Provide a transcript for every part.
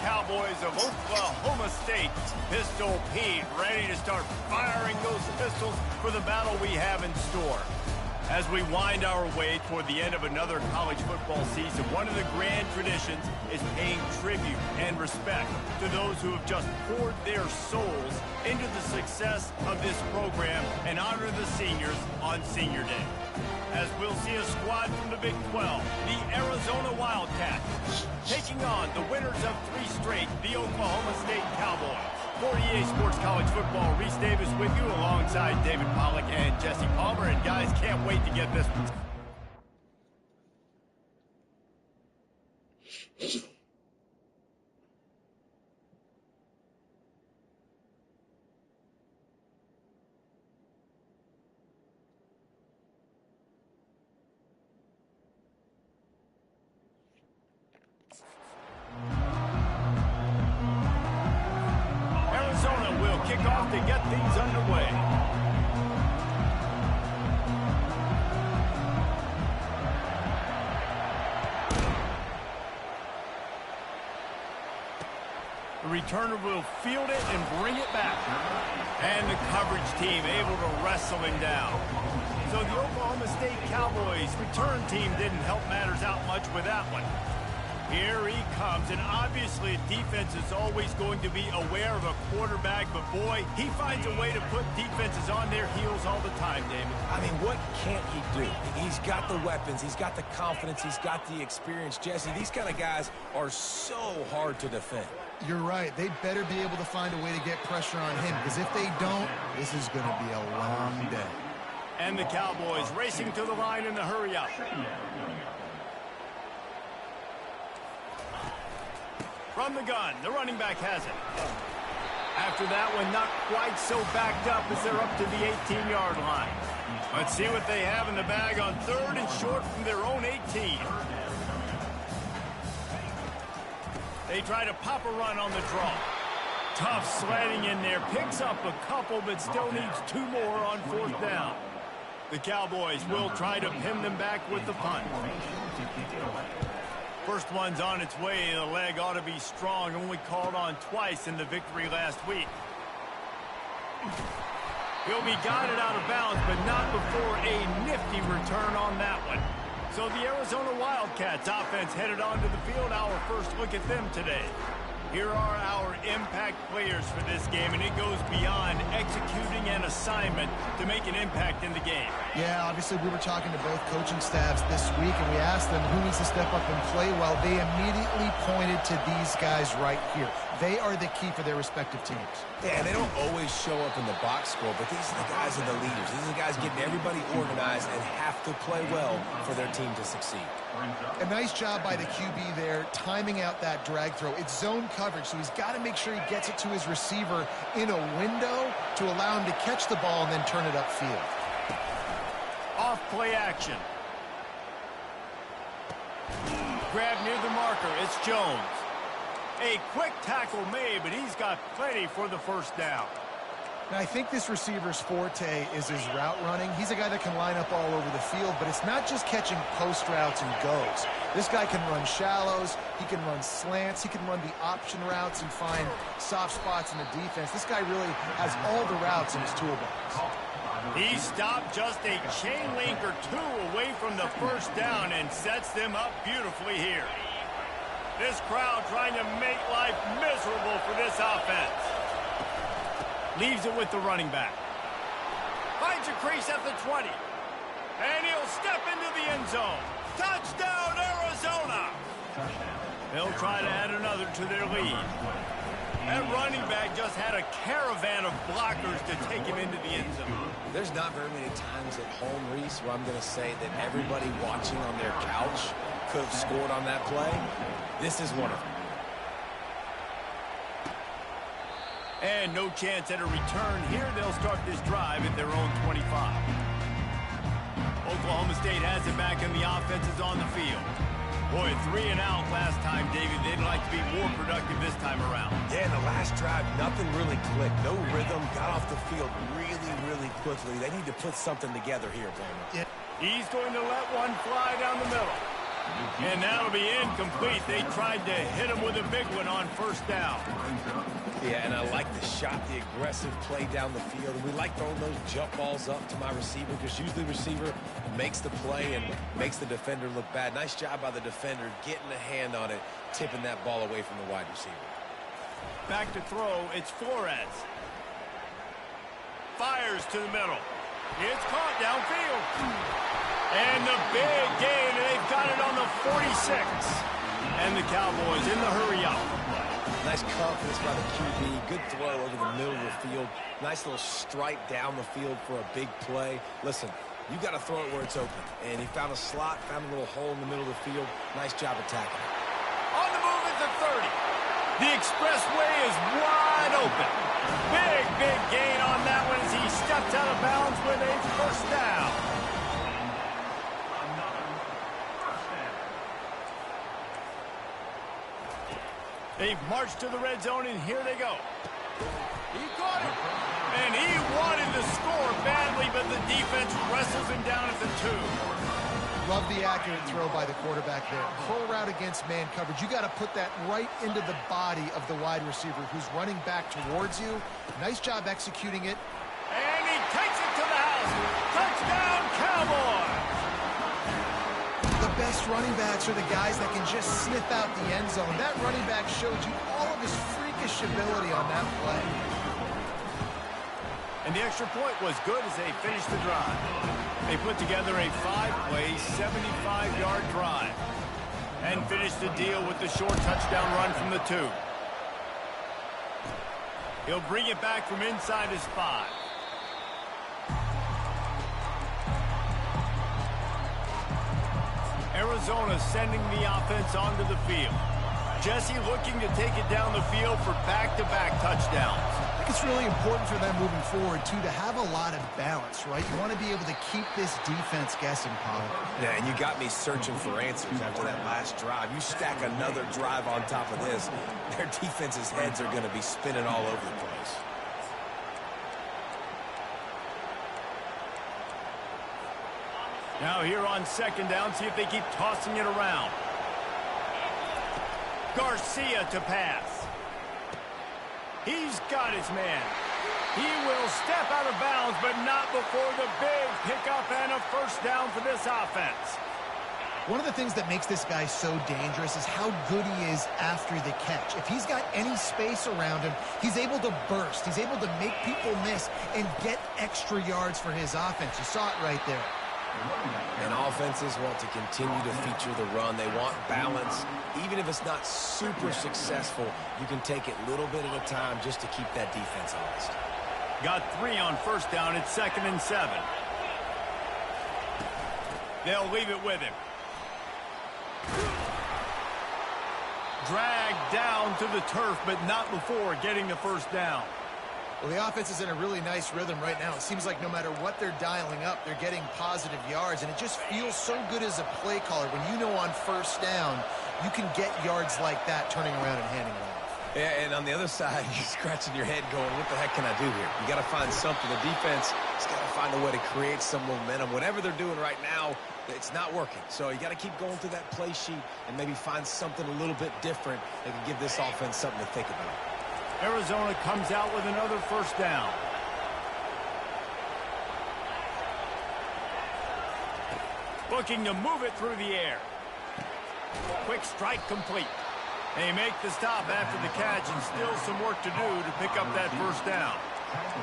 Cowboys of Oklahoma State. Pistol Pete ready to start firing those pistols for the battle we have in store. As we wind our way toward the end of another college football season, one of the grand traditions is paying tribute and respect to those who have just poured their souls into the success of this program and honor the seniors on Senior Day. As we'll see a squad from the Big 12, the Arizona Wildcats, taking on the winners of 3 straight, the Oklahoma State Cowboys. For EA Sports College Football, Reese Davis with you alongside David Pollack and Jesse Palmer. And guys, can't wait to get this one. Kick off to get things underway. The returner will field it and bring it back. And the coverage team able to wrestle him down. So the Oklahoma State Cowboys return team didn't help matters out much with that one. Here he comes, and obviously defense is always going to be aware of a quarterback, but boy, he finds a way to put defenses on their heels all the time, David. I mean, what can't he do? He's got the weapons, he's got the confidence, he's got the experience. Jesse, these kind of guys are so hard to defend. You're right. They better be able to find a way to get pressure on him, because if they don't, this is going to be a long day. And the Cowboys racing to the line in the hurry-up. From the gun, the running back has it. After that one, not quite so backed up as they're up to the 18-yard line. Let's see what they have in the bag on 3rd and short from their own 18. They try to pop a run on the draw. Tough sledding in there, picks up a couple, but still needs 2 more on 4th down. The Cowboys will try to pin them back with the punt. First one's on its way. The leg ought to be strong. Only called on twice in the victory last week. He'll be guided out of bounds, but not before a nifty return on that one. So the Arizona Wildcats offense headed onto the field. Our first look at them today. Here are our impact players for this game, and it goes beyond executing an assignment to make an impact in the game. Yeah, obviously we were talking to both coaching staffs this week, and we asked them who needs to step up and play well. They immediately pointed to these guys right here. They are the key for their respective teams. Yeah, they don't always show up in the box score, but these are the guys are the leaders. These are the guys getting everybody organized and have to play well for their team to succeed. A nice job by the QB there, timing out that drag throw. It's zone coverage, so he's got to make sure he gets it to his receiver in a window to allow him to catch the ball and then turn it upfield. Off play action. Grab near the marker. It's Jones. A quick tackle made, but he's got plenty for the first down. Now, I think this receiver's forte is his route running. He's a guy that can line up all over the field, but it's not just catching post routes and goes. This guy can run shallows, he can run slants, he can run the option routes and find soft spots in the defense. This guy really has all the routes in his toolbox. He stopped just a chain link or 2 away from the first down and sets them up beautifully here. This crowd trying to make life miserable for this offense. Leaves it with the running back. Finds a crease at the 20. And he'll step into the end zone. Touchdown, Arizona! They'll try to add another to their lead. That running back just had a caravan of blockers to take him into the end zone. There's not very many times at home, Reese, where I'm going to say that everybody watching on their couch could have scored on that play. This is one of them. And no chance at a return here. They'll start this drive at their own 25. Oklahoma State has it back, and the offense is on the field. Boy, 3 and out last time, David. They'd like to be more productive this time around. Yeah, in the last drive, nothing really clicked. No rhythm, got off the field really quickly. They need to put something together here, Bama. Yeah. He's going to let one fly down the middle. And that'll be incomplete. They tried to hit him with a big one on first down. Yeah, and I like the shot, the aggressive play down the field. And we like throwing those jump balls up to my receiver because usually the receiver makes the play and makes the defender look bad. Nice job by the defender getting a hand on it, tipping that ball away from the wide receiver. Back to throw, it's Flores. Fires to the middle. It's caught downfield. And the big gain, and they've got it on the 46. And the Cowboys in the hurry up. Nice confidence by the QB. Good throw over the middle of the field. Nice little stripe down the field for a big play. Listen, you got to throw it where it's open. And he found a slot, found a little hole in the middle of the field. Nice job attacking it. On the move at the 30. The expressway is wide open. Big gain on that one as he stepped out of bounds with a first down. They've marched to the red zone, and here they go. He caught it. And he wanted to score badly, but the defense wrestles him down at the 2. Love the accurate throw by the quarterback there. Full route against man coverage. You got to put that right into the body of the wide receiver who's running back towards you. Nice job executing it. And he takes it to the house. Touchdown, Cowboys! The best running backs are the guys that can just sniff out the end zone. That running back showed you all of his freakish ability on that play. And the extra point was good as they finished the drive. They put together a 5-play, 75-yard drive and finished the deal with the short touchdown run from the 2. He'll bring it back from inside his 5. Arizona sending the offense onto the field. Jesse looking to take it down the field for back-to-back touchdowns. I think it's really important for them moving forward, too, to have a lot of balance, right? You want to be able to keep this defense guessing, Paul. Yeah, and you got me searching for answers after that last drive. You stack another drive on top of this, their defense's heads are going to be spinning all over the place. Now here on second down, see if they keep tossing it around. Garcia to pass. He's got his man. He will step out of bounds, but not before the big pickup and a first down for this offense. One of the things that makes this guy so dangerous is how good he is after the catch. If he's got any space around him, he's able to burst. He's able to make people miss and get extra yards for his offense. You saw it right there. And offenses want to continue to feature the run. They want balance. Even if it's not super successful, you can take it little bit at a time just to keep that defense honest. Got 3 on first down. It's 2nd and 7. They'll leave it with him. Dragged down to the turf, but not before getting the first down. Well, the offense is in a really nice rhythm right now. It seems like no matter what they're dialing up, they're getting positive yards, and it just feels so good as a play caller when you know on first down you can get yards like that turning around and handing it off. Yeah, and on the other side, you're scratching your head going, what the heck can I do here? You got to find something. The defense has got to find a way to create some momentum. Whatever they're doing right now, it's not working. So you got to keep going through that play sheet and maybe find something a little bit different that can give this offense something to think about. Arizona comes out with another first down. Looking to move it through the air. Quick strike complete. They make the stop after the catch, and still some work to do to pick up that first down.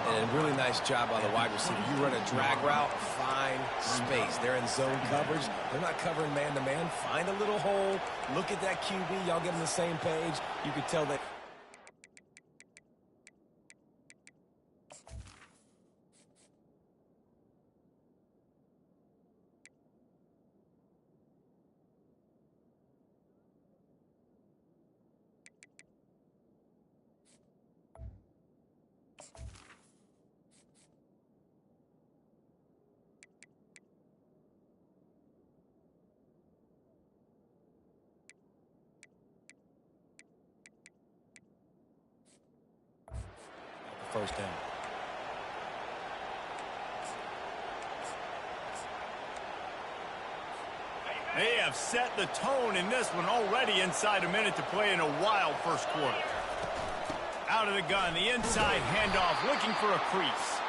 And a really nice job by the wide receiver. You run a drag route, find space. They're in zone coverage. They're not covering man-to-man. Find a little hole. Look at that QB. Y'all get on the same page. You can tell that. First down. They have set the tone in this one already inside a minute to play in a wild first quarter. Out of the gun, the inside handoff, looking for a crease.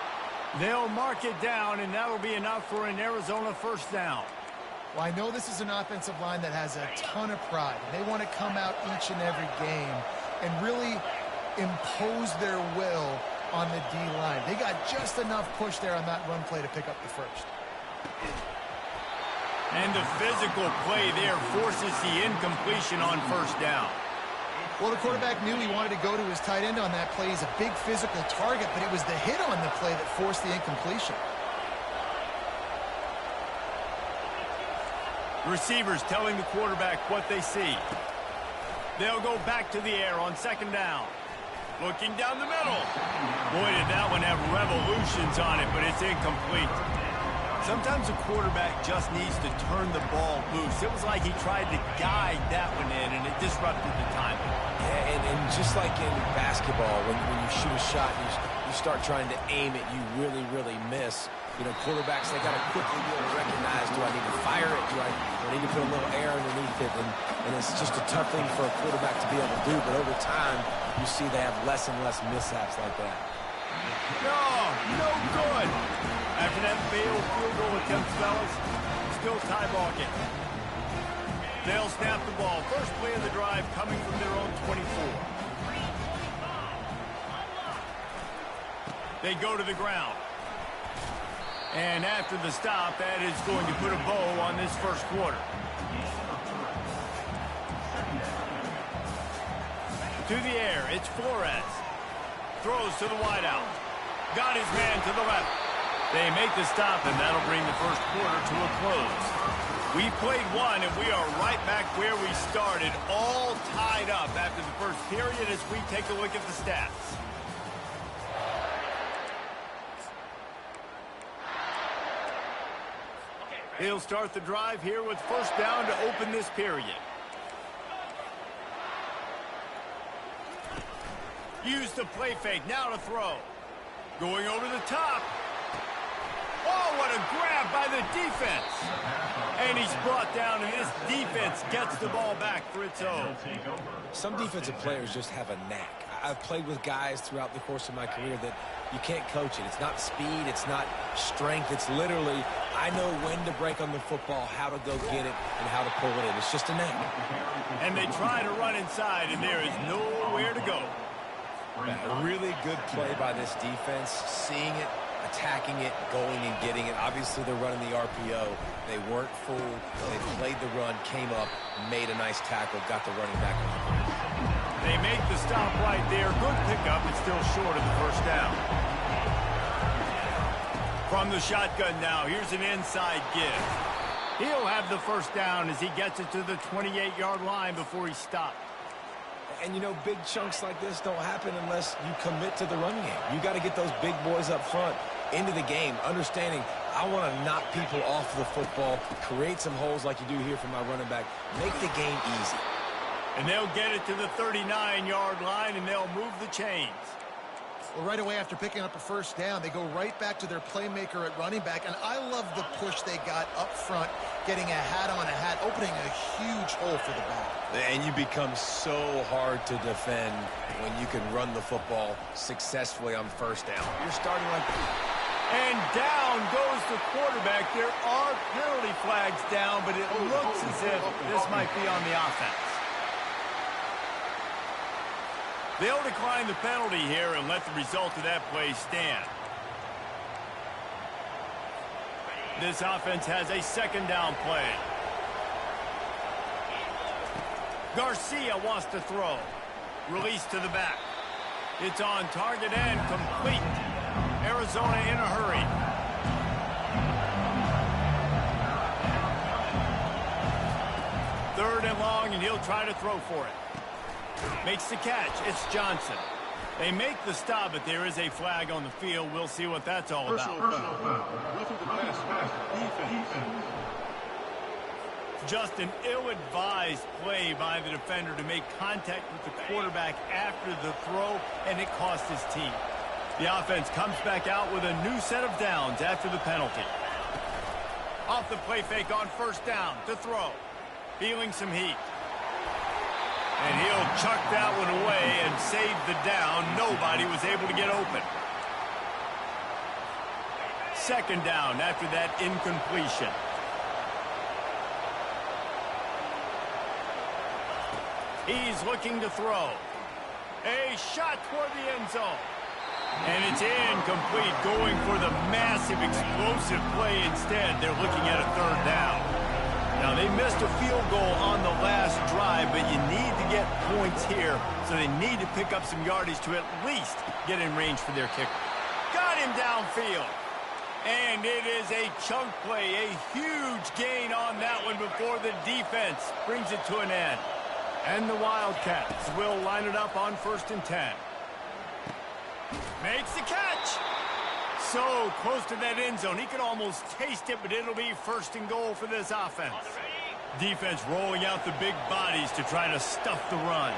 They'll mark it down, and that'll be enough for an Arizona first down. Well, I know this is an offensive line that has a ton of pride. They want to come out each and every game and really impose their will on the D-line. They got just enough push there on that run play to pick up the first. And the physical play there forces the incompletion on first down. Well, the quarterback knew he wanted to go to his tight end on that play. He's a big physical target, but it was the hit on the play that forced the incompletion. Receivers telling the quarterback what they see. They'll go back to the air on second down. Looking down the middle. Boy, did that one have revolutions on it, but it's incomplete. Sometimes a quarterback just needs to turn the ball loose. It was like he tried to guide that one in, and it disrupted the timing. Yeah, and just like in basketball, when you shoot a shot, you start trying to aim it, you really miss. You know, quarterbacks, they got to quickly be able to recognize, do I need to fire it? Do I need to put a little air underneath it? And it's just a tough thing for a quarterback to be able to do. But over time, you see they have less and less mishaps like that. No good. After that failed field goal attempt, fellas, still tie ball game. They'll snap the ball. First play of the drive coming from their own 24. They go to the ground. And after the stop, that is going to put a bow on this first quarter. To the air, it's Flores. Throws to the wideout. Got his man to the left. They make the stop, and that'll bring the first quarter to a close. We played one, and we are right back where we started, all tied up after the first period as we take a look at the stats. He'll start the drive here with first down to open this period. Use the play fake, now to throw. Going over the top. Oh, what a grab by the defense. And he's brought down, and this defense gets the ball back for its own. Some defensive players just have a knack. I've played with guys throughout the course of my career that you can't coach it. It's not speed, it's not strength. It's literally, I know when to break on the football, how to go get it, and how to pull it in. It's just a knack. And they try to run inside, and there is nowhere to go. A really good play by this defense, seeing it, attacking it, going and getting it. Obviously, they're running the RPO. They weren't fooled. They played the run, came up, made a nice tackle, got the running back on the field. They make the stop right there. Good pickup. It's still short of the first down. From the shotgun now, here's an inside give. He'll have the first down as he gets it to the 28-yard line before he stopped. And, you know, big chunks like this don't happen unless you commit to the run game. You got to get those big boys up front into the game, understanding I want to knock people off the football, create some holes like you do here for my running back, make the game easy. And they'll get it to the 39-yard line, and they'll move the chains. Well, right away after picking up a first down, they go right back to their playmaker at running back, and I love the push they got up front, getting a hat on a hat, opening a huge hole for the back. And you become so hard to defend when you can run the football successfully on first down. You're starting like that. And down goes the quarterback. There are penalty flags down, but it looks as if this might be on the offense. They'll decline the penalty here and let the result of that play stand. This offense has a second down play. Garcia wants to throw. Release to the back. It's on target and complete. Arizona in a hurry. Third and long, and he'll try to throw for it. Makes the catch. It's Johnson. They make the stop, but there is a flag on the field. We'll see what that's all about. Just an ill-advised play by the defender to make contact with the quarterback after the throw, and it cost his team. The offense comes back out with a new set of downs after the penalty. Off the play fake on first down to throw. Feeling some heat. And he'll chuck that one away and save the down. Nobody was able to get open. Second down after that incompletion. He's looking to throw. A shot toward the end zone. And it's incomplete, going for the massive explosive play instead. They're looking at a third down. Now, they missed a field goal on the last drive, but you need to get points here, so they need to pick up some yardage to at least get in range for their kicker. Got him downfield. And it is a chunk play, a huge gain on that one before the defense brings it to an end. And the Wildcats will line it up on 1st and 10. Makes the catch. So close to that end zone. He could almost taste it, but it'll be 1st and goal for this offense. Defense rolling out the big bodies to try to stuff the run.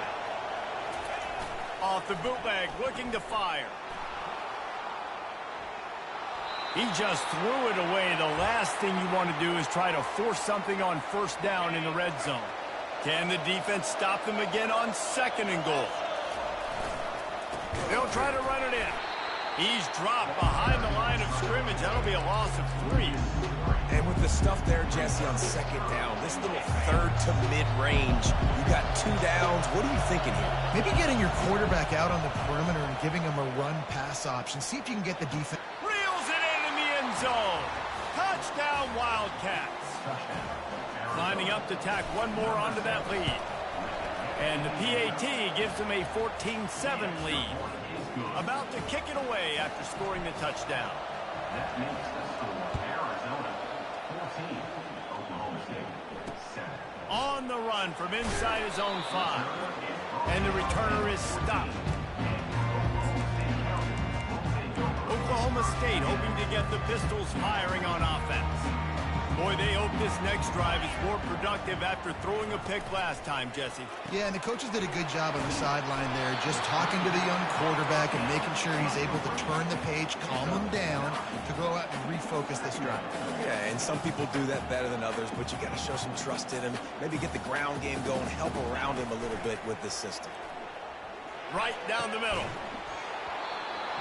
Off the bootleg, looking to fire. He just threw it away. The last thing you want to do is try to force something on 1st down in the red zone. Can the defense stop them again on 2nd and goal? They'll try to run it in. He's dropped behind the line of scrimmage. That'll be a loss of 3. And with the stuff there, Jesse, on 2nd down, this little third to mid-range, you got 2 downs. What are you thinking here? Maybe getting your quarterback out on the perimeter and giving him a run-pass option. See if you can get the defense. Reels it in the end zone. Touchdown, Wildcats. Lining up to tack one more onto that lead. And the PAT gives them a 14-7 lead. About to kick it away after scoring the touchdown. That makes the score Arizona 14, Oklahoma State 7. On the run from inside his own 5. And the returner is stopped. Oklahoma State hoping to get the Pistols firing on offense. Boy, they hope this next drive is more productive after throwing a pick last time, Jesse. Yeah, and the coaches did a good job on the sideline there, just talking to the young quarterback and making sure he's able to turn the page, calm him down, to go out and refocus this drive. Yeah, and some people do that better than others, but you got to show some trust in him, maybe get the ground game going, help around him a little bit with this system. Right down the middle.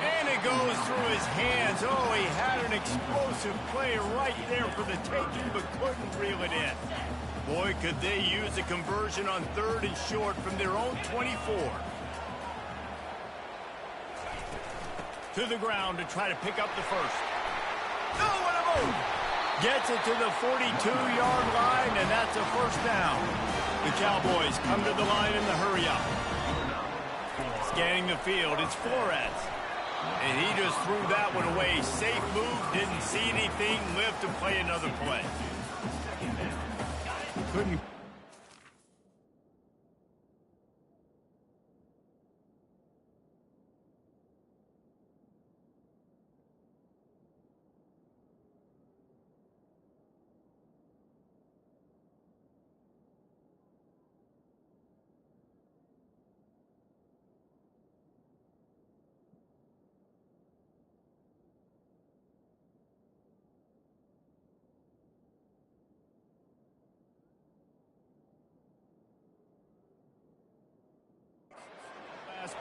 And it goes through his hands. Oh, he had an explosive play right there for the taking, but couldn't reel it in. Boy, could they use a conversion on 3rd and short from their own 24. To the ground to try to pick up the first. Oh, what a move! Gets it to the 42-yard line, and that's a 1st down. The Cowboys come to the line in the hurry-up. Scanning the field, it's Flores. And he just threw that one away. Safe move, didn't see anything, lived to play another play. Couldn't.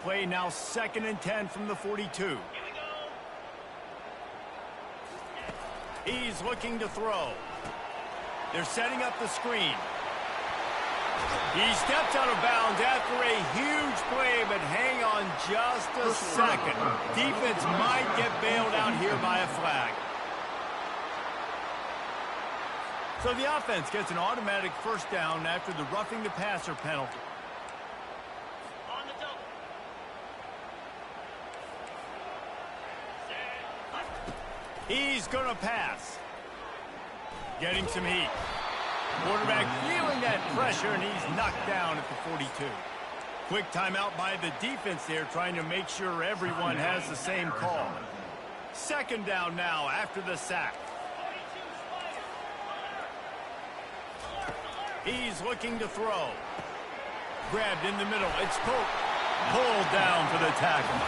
Play now 2nd and 10 from the 42. He's looking to throw. They're setting up the screen. He steps out of bounds after a huge play, but hang on just a second. Defense might get bailed out here by a flag. So the offense gets an automatic 1st down after the roughing the passer penalty. He's going to pass. Getting some heat. Quarterback feeling that pressure, and he's knocked down at the 42. Quick timeout by the defense there, trying to make sure everyone has the same call. 2nd down now after the sack. He's looking to throw. Grabbed in the middle. It's Pope. Pulled down for the tackle.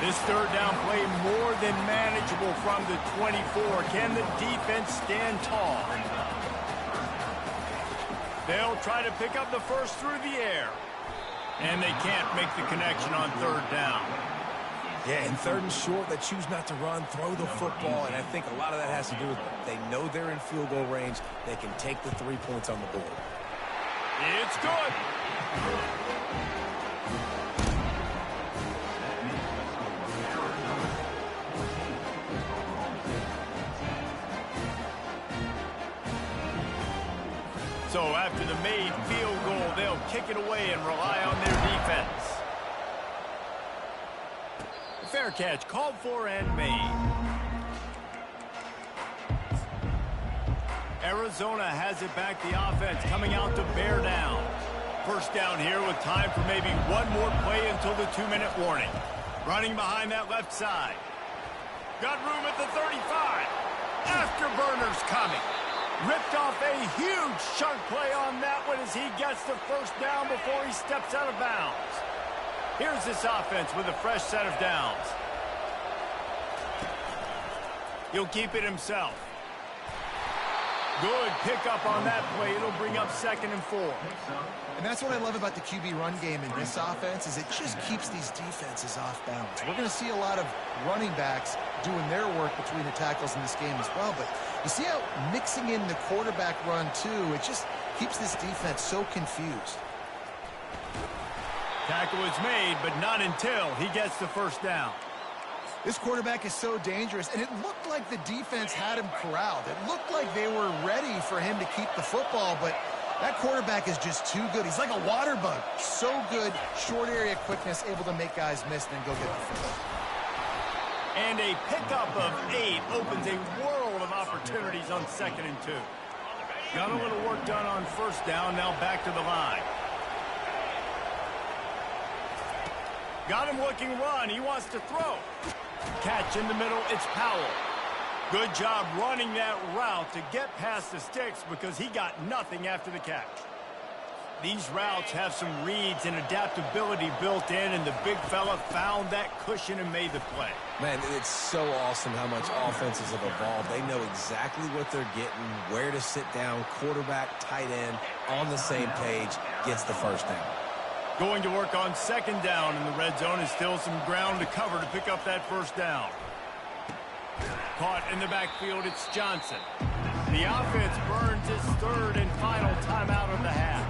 This third down play more than manageable from the 24. Can the defense stand tall? They'll try to pick up the first through the air. And they can't make the connection on third down. Yeah, in third and short, they choose not to run, throw the football, and I think a lot of that has to do with they know they're in field goal range. They can take the 3 points on the board. It's good. So after the made field goal, they'll kick it away and rely on their defense. Fair catch called for and made. Arizona has it back, the offense coming out to bear down. First down here with time for maybe one more play until the 2-minute warning. Running behind that left side. Got room at the 35. Afterburners coming. Ripped off a huge chunk play on that one as he gets the first down before he steps out of bounds. Here's this offense with a fresh set of downs. He'll keep it himself. Good pickup on that play. It'll bring up 2nd and 4. And that's what I love about the QB run game in this offense is it just keeps these defenses off balance. We're going to see a lot of running backs doing their work between the tackles in this game as well. But you see how mixing in the quarterback run too, it just keeps this defense so confused. Tackle is made, but not until he gets the first down. This quarterback is so dangerous, and it looked like the defense had him corralled. It looked like they were ready for him to keep the football, but that quarterback is just too good. He's like a water bug. So good, short area quickness, able to make guys miss and then go get the first. And a pickup of 8 opens a world of opportunities on 2nd and 2. Got a little work done on first down, now back to the line. Got him looking run. He wants to throw. Catch in the middle. It's Powell. Good job running that route to get past the sticks because he got nothing after the catch. These routes have some reads and adaptability built in, and the big fella found that cushion and made the play. Man, it's so awesome how much offenses have evolved. They know exactly what they're getting, where to sit down, quarterback, tight end, on the same page, gets the first down. Going to work on 2nd down in the red zone is still some ground to cover to pick up that first down. Caught in the backfield, it's Johnson. The offense burns its 3rd and final timeout of the half.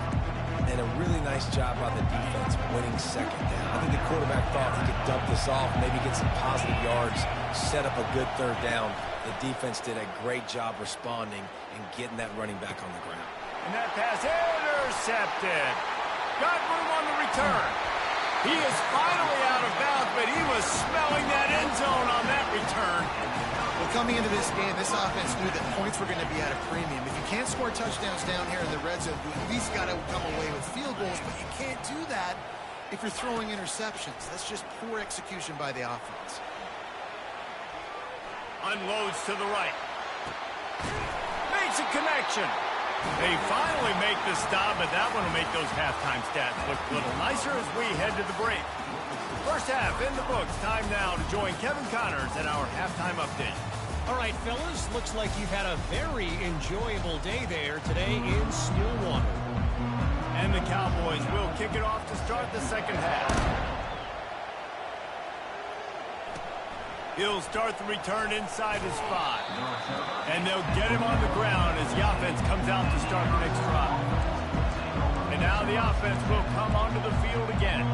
And a really nice job by the defense winning 2nd down. I think the quarterback thought he could dump this off, maybe get some positive yards, set up a good 3rd down. The defense did a great job responding and getting that running back on the ground. And that pass intercepted. Got room on the return. He is finally out of bounds, but he was smelling that end zone on that return. Well, coming into this game, this offense knew that points were going to be at a premium. If you can't score touchdowns down here in the red zone, you at least got to come away with field goals, but you can't do that if you're throwing interceptions. That's just poor execution by the offense. Unloads to the right. Makes a connection. They finally make the stop, but that one will make those halftime stats look a little nicer as we head to the break. First half in the books. Time now to join Kevin Connors in our halftime update. All right, fellas, looks like you've had a very enjoyable day there today in Stillwater. And the Cowboys will kick it off to start the second half. He'll start the return inside his 5. And they'll get him on the ground as the offense comes out to start the next drive. And now the offense will come onto the field again.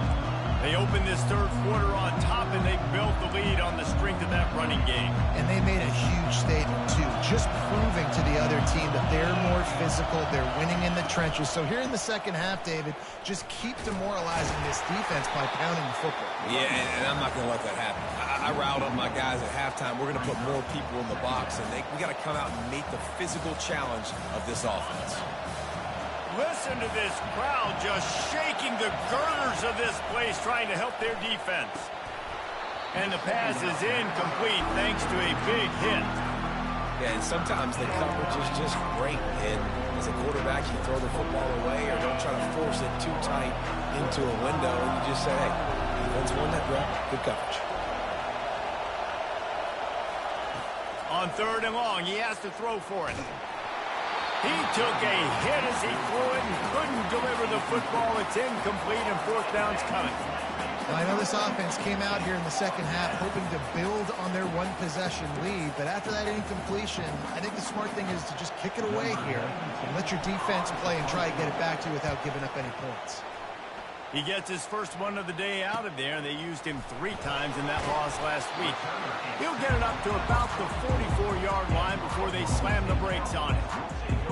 They open this 3rd quarter on top, and they built the lead on the strength of that running game. And they made a huge statement, too, just proving to the other team that they're more physical, they're winning in the trenches. So here in the second half, David, just keep demoralizing this defense by pounding the football. Yeah, and I'm not going to let that happen. I riled up my guys at halftime. We're going to put more people in the box, and we got to come out and meet the physical challenge of this offense. Listen to this crowd just shaking the girders of this place trying to help their defense. And the pass is incomplete thanks to a big hit. Yeah, and sometimes the coverage is just great. And as a quarterback, you throw the football away or don't try to force it too tight into a window, and you just say, hey, Good coverage. On 3rd and long, he has to throw for it. He took a hit as he threw it and couldn't deliver the football. It's incomplete, and 4th down's coming. I know this offense came out here in the second half hoping to build on their one-possession lead, but after that incompletion, I think the smart thing is to just kick it away here and let your defense play and try and get it back to you without giving up any points. He gets his first one of the day out of there, and they used him 3 times in that loss last week. He'll get it up to about the 44-yard line before they slam the brakes on it.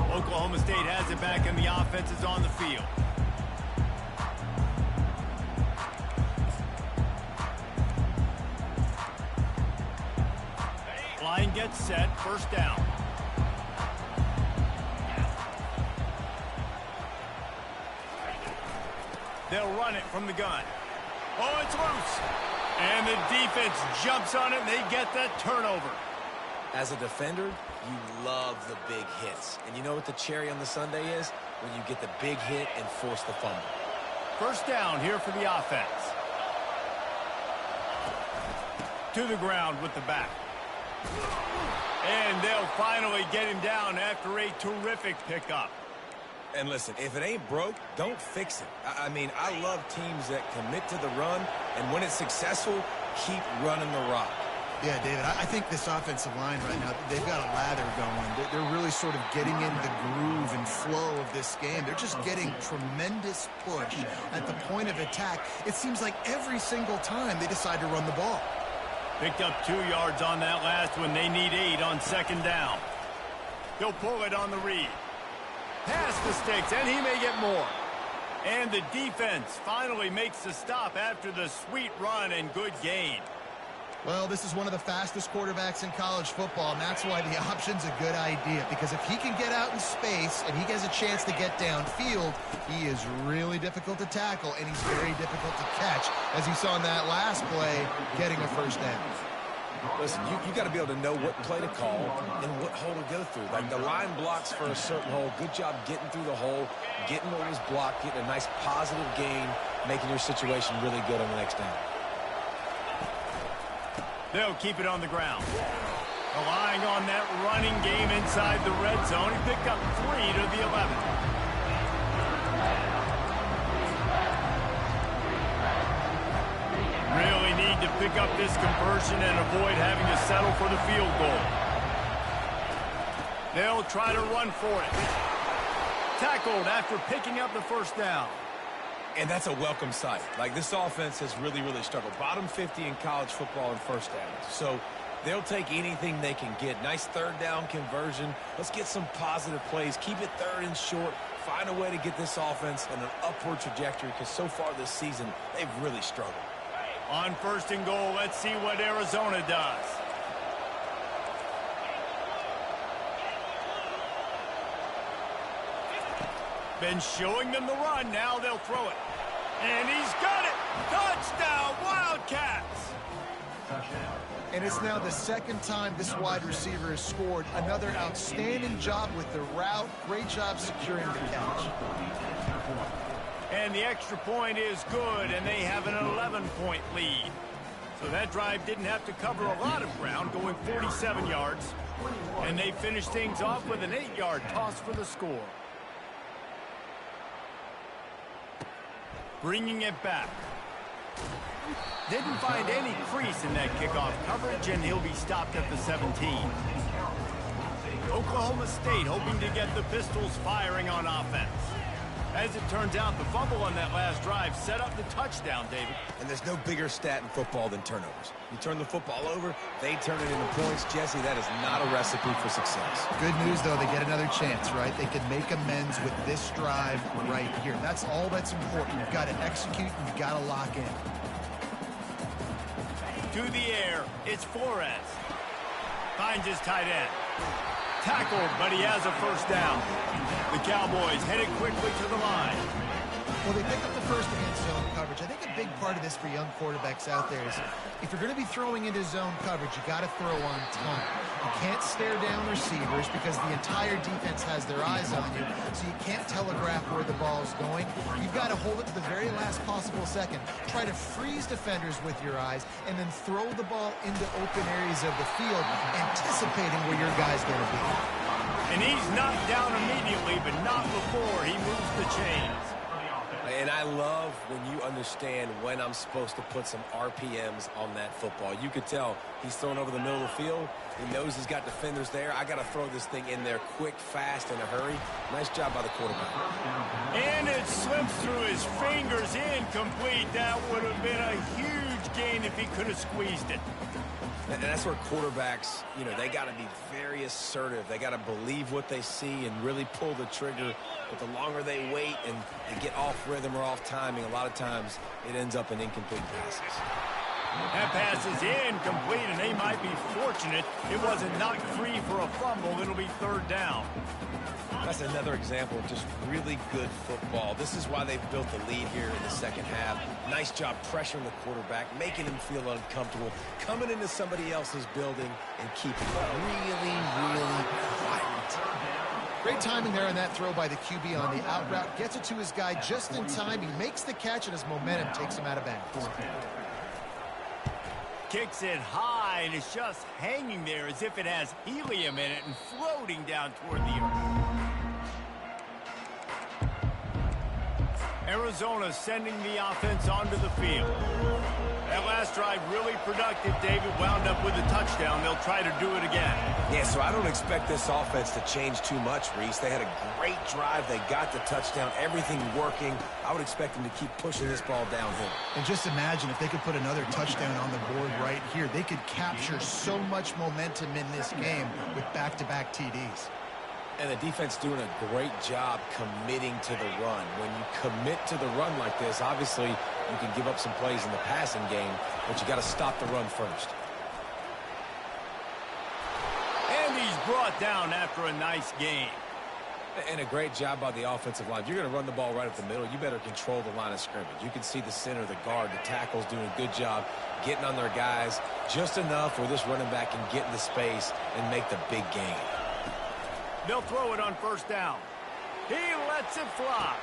Oklahoma State has it back, and the offense is on the field. Line gets set, 1st down. They'll run it from the gun. Oh, it's loose. And the defense jumps on it, and they get that turnover. As a defender, you love the big hits. And you know what the cherry on the sundae is? When you get the big hit and force the fumble. 1st down here for the offense. To the ground with the back. And they'll finally get him down after a terrific pickup. And listen, if it ain't broke, don't fix it. I mean, I love teams that commit to the run, and when it's successful, keep running the rock. Yeah, David, I think this offensive line right now, they've got a lather going. They're really sort of getting in the groove and flow of this game. They're just getting tremendous push at the point of attack. It seems like every single time they decide to run the ball. Picked up 2 yards on that last one. They need 8 on 2nd down. He'll pull it on the read. Past the sticks, and he may get more. And the defense finally makes the stop after the sweet run and good gain. Well, this is one of the fastest quarterbacks in college football, and that's why the option's a good idea. Because if he can get out in space and he gets a chance to get downfield, he is really difficult to tackle, and he's very difficult to catch, as you saw in that last play, getting a 1st down. Listen, you got to be able to know what play to call and what hole to go through. Like the line blocks for a certain hole. Good job getting through the hole, getting what was blocked, getting a nice positive gain, making your situation really good on the next down. They'll keep it on the ground. Relying on that running game inside the red zone. He picked up 3 to the 11. Really need to pick up this conversion and avoid having to settle for the field goal. They'll try to run for it. Tackled after picking up the 1st down. And that's a welcome sight. Like, this offense has really, really struggled. Bottom 50 in college football in 1st downs. So they'll take anything they can get. Nice 3rd down conversion. Let's get some positive plays. Keep it 3rd and short. Find a way to get this offense on an upward trajectory, because so far this season, they've really struggled. On 1st and goal, let's see what Arizona does. Been showing them the run. Now they'll throw it. And he's got it. Touchdown, Wildcats. And it's now the 2nd time this wide receiver has scored. Another outstanding job with the route. Great job securing the catch. And the extra point is good, and they have an 11-point lead. So that drive didn't have to cover a lot of ground, going 47 yards. And they finished things off with an 8-yard toss for the score. Bringing it back. Didn't find any crease in that kickoff coverage, and he'll be stopped at the 17. Oklahoma State hoping to get the Pistols firing on offense. As it turns out, the fumble on that last drive set up the touchdown, David. And there's no bigger stat in football than turnovers. You turn the football over, they turn it into points. Jesse, that is not a recipe for success. Good news, though, they get another chance, right? They can make amends with this drive right here. That's all that's important. You've got to execute, and you've got to lock in. To the air, it's Flores. Finds his tight end. Tackled, but he has a 1st down. The Cowboys headed quickly to the line. Well, they picked up the first against zone coverage. I think a big part of this for young quarterbacks out there is if you're going to be throwing into zone coverage, you got to throw on time. You can't stare down receivers because the entire defense has their eyes on you, so you can't telegraph where the ball's going. You've got to hold it to the very last possible second. Try to freeze defenders with your eyes and then throw the ball into open areas of the field, anticipating where your guy's going to be. And he's knocked down immediately, but not before he moves the chains. And I love when you understand when I'm supposed to put some RPMs on that football. You could tell he's throwing over the middle of the field. He knows he's got defenders there. I got to throw this thing in there quick, fast, in a hurry. Nice job by the quarterback. And it slips through his fingers, incomplete. That would have been a huge gain if he could have squeezed it. And that's where quarterbacks, they got to be very assertive. They got to believe what they see and really pull the trigger. But the longer they wait and they get off rhythm or off timing, a lot of times it ends up in incomplete passes. That pass is incomplete, and they might be fortunate it wasn't knocked free for a fumble. It'll be third down. That's another example of just really good football. This is why they've built the lead here in the second half. Nice job pressuring the quarterback, making him feel uncomfortable, coming into somebody else's building and keeping it really, really quiet. Great timing there on that throw by the QB on the out route. Gets it to his guy just in time. He makes the catch, and his momentum takes him out of bounds. Kicks it high, and it's just hanging there as if it has helium in it and floating down toward the earth. Arizona sending the offense onto the field. That last drive really productive. David wound up with a touchdown. They'll try to do it again. Yeah, so I don't expect this offense to change too much, Reese. They had a great drive. They got the touchdown. Everything working. I would expect them to keep pushing this ball downhill. And just imagine if they could put another touchdown on the board right here. They could capture so much momentum in this game with back-to-back TDs. And the defense doing a great job committing to the run. When you commit to the run like this, obviously you can give up some plays in the passing game, but you got to stop the run first. And he's brought down after a nice game. And a great job by the offensive line. If you're going to run the ball right up the middle, you better control the line of scrimmage. You can see the center, the guard, the tackles doing a good job getting on their guys just enough where this running back can get into space and make the big gain. They'll throw it on first down. He lets it fly.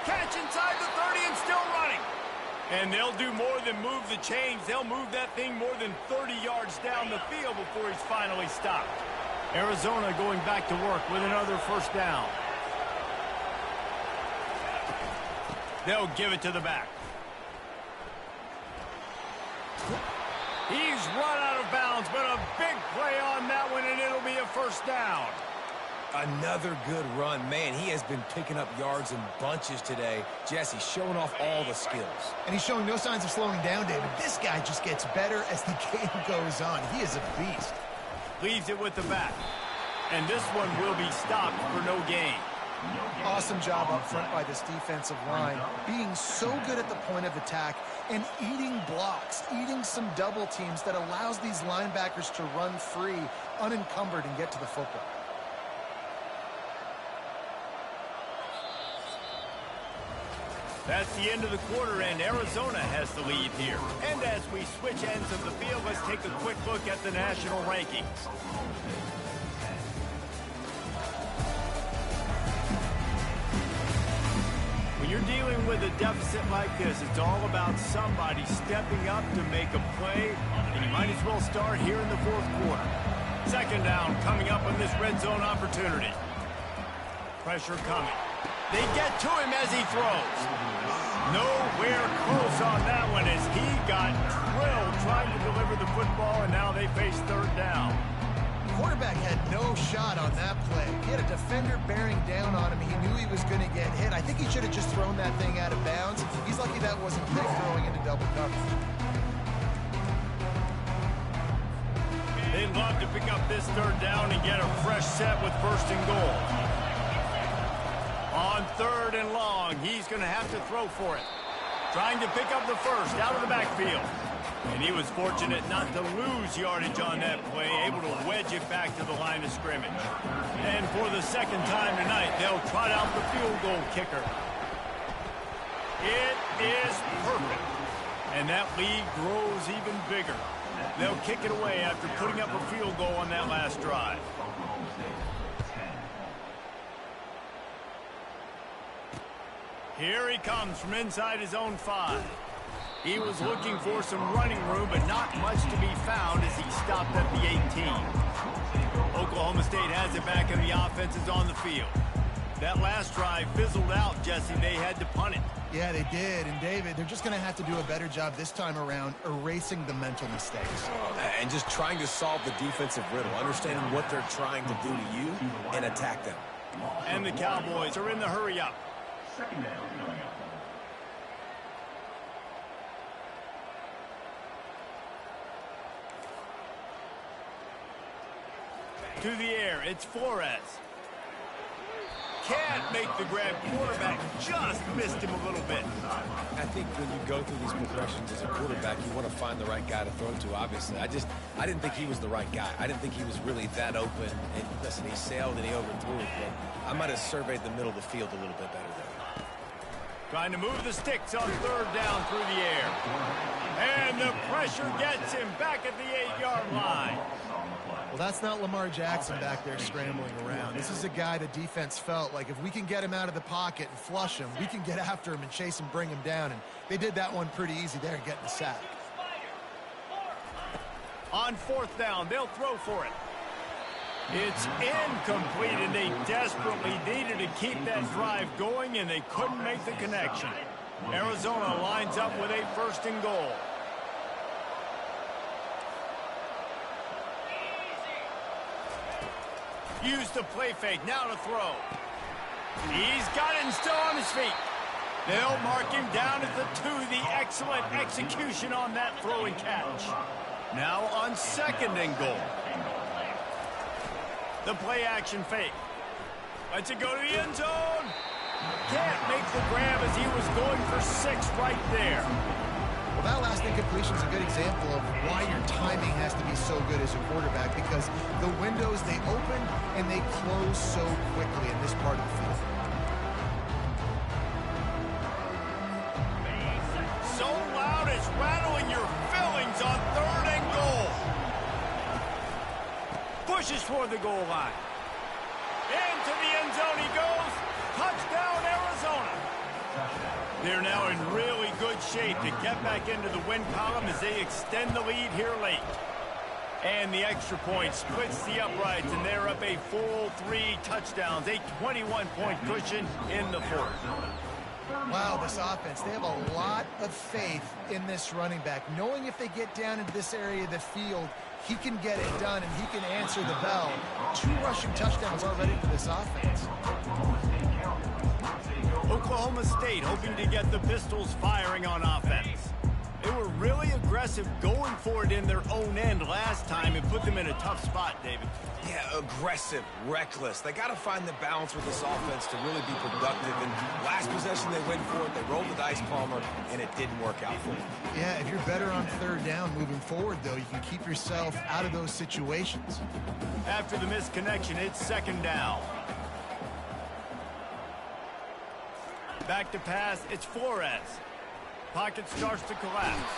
Catch inside the 30 and still running. And they'll do more than move the chains. They'll move that thing more than 30 yards down the field before he's finally stopped. Arizona going back to work with another first down. They'll give it to the back. He's run out of bounds, but a big play on that one, and it'll be a first down. Another good run. Man, he has been picking up yards in bunches today. Jesse showing off all the skills. And he's showing no signs of slowing down, David. This guy just gets better as the game goes on. He is a beast. Leaves it with the back. And this one will be stopped for no gain. Awesome job up front by this defensive line, being so good at the point of attack and eating blocks, eating some double teams that allows these linebackers to run free, unencumbered, and get to the football. That's the end of the quarter, and Arizona has the lead here. And as we switch ends of the field, let's take a quick look at the national rankings. When you're dealing with a deficit like this, it's all about somebody stepping up to make a play, and you might as well start here in the fourth quarter. Second down coming up on this red zone opportunity. Pressure coming. They get to him as he throws. Nowhere close on that one as he got drilled trying to deliver the football, and now they face third down. The quarterback had no shot on that play. He had a defender bearing down on him. He knew he was going to get hit. I think he should have just thrown that thing out of bounds. He's lucky that wasn't big throwing into double coverage. They'd love to pick up this third down and get a fresh set with first and goal. On third and long, he's going to have to throw for it. Trying to pick up the first out of the backfield. And he was fortunate not to lose yardage on that play, able to wedge it back to the line of scrimmage. And for the second time tonight, they'll trot out the field goal kicker. It is perfect. And that lead grows even bigger. They'll kick it away after putting up a field goal on that last drive. Here he comes from inside his own 5. He was looking for some running room, but not much to be found as he stopped at the 18. Oklahoma State has it back, and the offense is on the field. That last drive fizzled out, Jesse. They had to punt it. Yeah, they did. And, David, they're just going to have to do a better job this time around erasing the mental mistakes. And just trying to solve the defensive riddle, understanding what they're trying to do to you and attack them. And the Cowboys are in the hurry up. Second down coming up. To the air, it's Flores. Can't make the grab. Quarterback just missed him a little bit. I think when you go through these progressions as a quarterback, you want to find the right guy to throw to, obviously. I didn't think he was the right guy. I didn't think he was really that open. And listen, he sailed and he overthrew it, but I might have surveyed the middle of the field a little bit better there. Trying to move the sticks on third down through the air. And the pressure gets him back at the 8-yard line. Well, that's not Lamar Jackson back there scrambling around. This is a guy the defense felt like if we can get him out of the pocket and flush him, we can get after him and chase him, bring him down. And they did that one pretty easy there, getting the sack. On fourth down, they'll throw for it. It's incomplete, and they desperately needed to keep that drive going, and they couldn't make the connection. Arizona lines up with a 1st and goal. Use the play fake, now to throw. He's got it and still on his feet. They'll mark him down at the 2. The excellent execution on that throw and catch. Now on 2nd and goal. The play action fake. Lets it go to the end zone. Can't make the grab as he was going for 6 right there. Well, that last incompletion is a good example of why your timing has to be so good as a quarterback, because the windows, they open and they close so quickly in this part of the field. So loud it's rattling your fillings on 3rd and goal. Pushes for the goal line. Into the end zone he goes. Touchdown, Arizona. They're now in really good shape to get back into the win column as they extend the lead here late. And the extra point splits the uprights, and they're up a full 3 touchdowns, a 21-point cushion in the 4th. Wow, this offense, they have a lot of faith in this running back, knowing if they get down into this area of the field, he can get it done and he can answer the bell. 2 rushing touchdowns already for this offense. Oklahoma State hoping to get the Pistols firing on offense. They were really aggressive going for it in their own end last time and put them in a tough spot, David. Yeah, aggressive, reckless. They got to find the balance with this offense to really be productive. And last possession they went for it, they rolled the dice, Palmer, and it didn't work out for them. Yeah, if you're better on 3rd down moving forward, though, you can keep yourself out of those situations. After the missed connection, it's 2nd down. Back to pass, it's Flores. Pocket starts to collapse.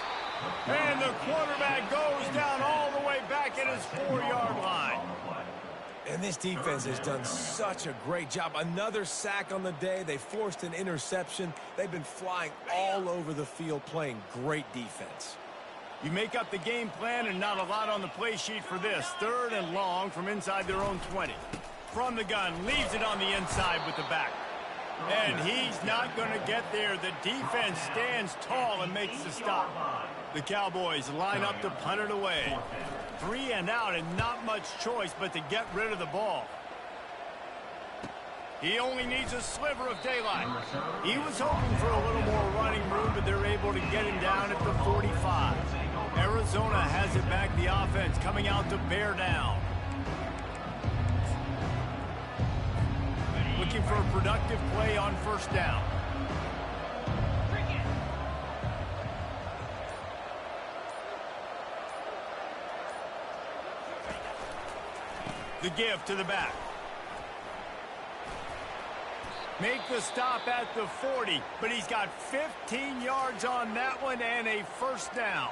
And the quarterback goes down all the way back at his 4-yard line. And this defense has done such a great job. Another sack on the day. They forced an interception. They've been flying all over the field playing great defense. You make up the game plan and not a lot on the play sheet for this. 3rd and long from inside their own 20. From the gun, leaves it on the inside with the back. And he's not going to get there. The defense stands tall and makes the stop. The Cowboys line up to punt it away. 3 and out and not much choice but to get rid of the ball. He only needs a sliver of daylight. He was hoping for a little more running room, but they're able to get him down at the 45. Arizona has it back, the offense coming out to bear down. Looking for a productive play on 1st down. The give to the back. Make the stop at the 40, but he's got 15 yards on that one and a first down.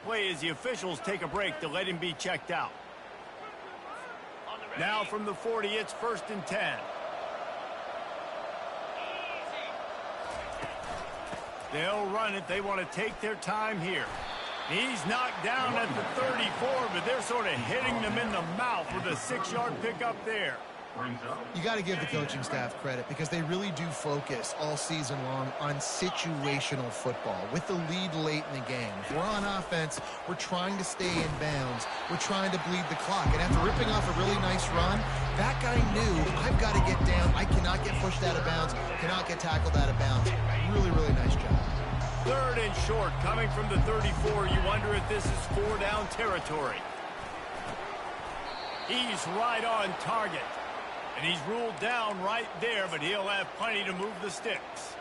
Play as the officials take a break to let him be checked out. Now from the 40, it's 1st and 10. They'll run it. They want to take their time here. He's knocked down at the 34, but they're sort of hitting them in the mouth with a 6-yard pickup there. You got to give the coaching staff credit because they really do focus all season long on situational football with the lead late in the game. If we're on offense, we're trying to stay in bounds. We're trying to bleed the clock. And after ripping off a really nice run, that guy knew, I've got to get down. I cannot get pushed out of bounds, cannot get tackled out of bounds. Really, really nice job. 3rd and short coming from the 34. You wonder if this is 4-down territory. He's right on target. And he's ruled down right there, but he'll have plenty to move the sticks.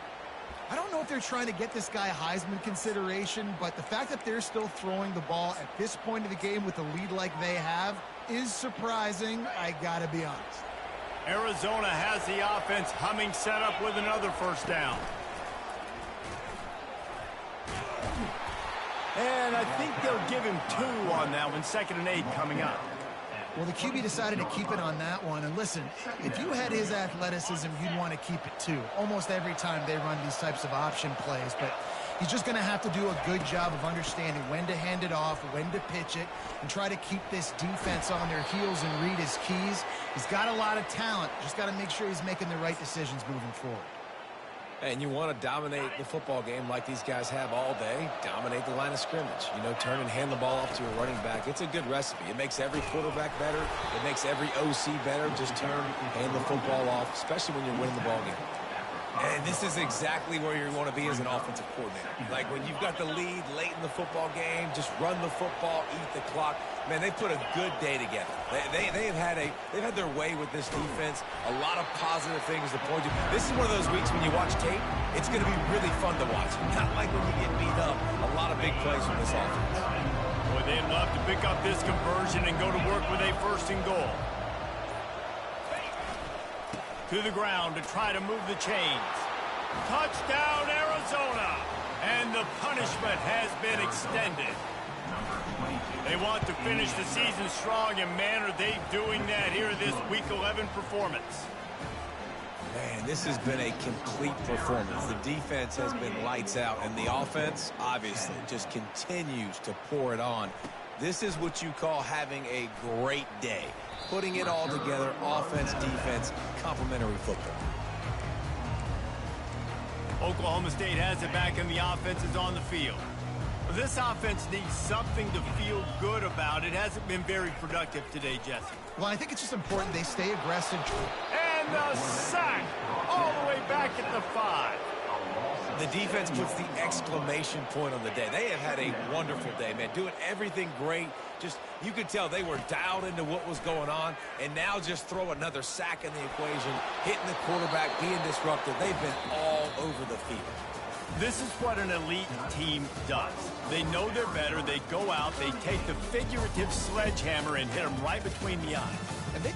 I don't know if they're trying to get this guy Heisman consideration, but the fact that they're still throwing the ball at this point of the game with a lead like they have is surprising, I gotta be honest. Arizona has the offense humming, set up with another first down. And I think they'll give him 2 on that one, 2nd and 8 coming up. Well, the QB decided to keep it on that one. And listen, if you had his athleticism, you'd want to keep it too. Almost every time they run these types of option plays. But he's just going to have to do a good job of understanding when to hand it off, when to pitch it, and try to keep this defense on their heels and read his keys. He's got a lot of talent. Just got to make sure he's making the right decisions moving forward. And you want to dominate the football game like these guys have all day. Dominate the line of scrimmage. You know, turn and hand the ball off to a running back. It's a good recipe. It makes every quarterback better. It makes every OC better. Just turn, hand the football off, especially when you're winning the ball game. And this is exactly where you want to be as an offensive coordinator. Like when you've got the lead late in the football game, just run the football, eat the clock. Man, they put a good day together. They've had their way with this defense. A lot of positive things to point to. This is one of those weeks when you watch tape, it's going to be really fun to watch. Not like when you get beat up. A lot of big plays from this offense. Boy, they'd love to pick up this conversion and go to work with a 1st and goal. To the ground to try to move the chains. Touchdown, Arizona! And the punishment has been extended. They want to finish the season strong, and man, are they doing that here in this Week 11 performance. Man, this has been a complete performance. The defense has been lights out, and the offense, obviously, just continues to pour it on. This is what you call having a great day. Putting it all together, offense, defense, complementary football. Oklahoma State has it back, and the offense is on the field. This offense needs something to feel good about. It hasn't been very productive today, Jesse. Well, I think it's just important they stay aggressive. And the sack all the way back at the 5. The defense puts the exclamation point on the day. They have had a wonderful day, man. Doing everything great. Just, you could tell they were dialed into what was going on. And now just throw another sack in the equation, hitting the quarterback, being disruptive. They've been all over the field. This is what an elite team does. They know they're better. They go out. They take the figurative sledgehammer and hit them right between the eyes. And they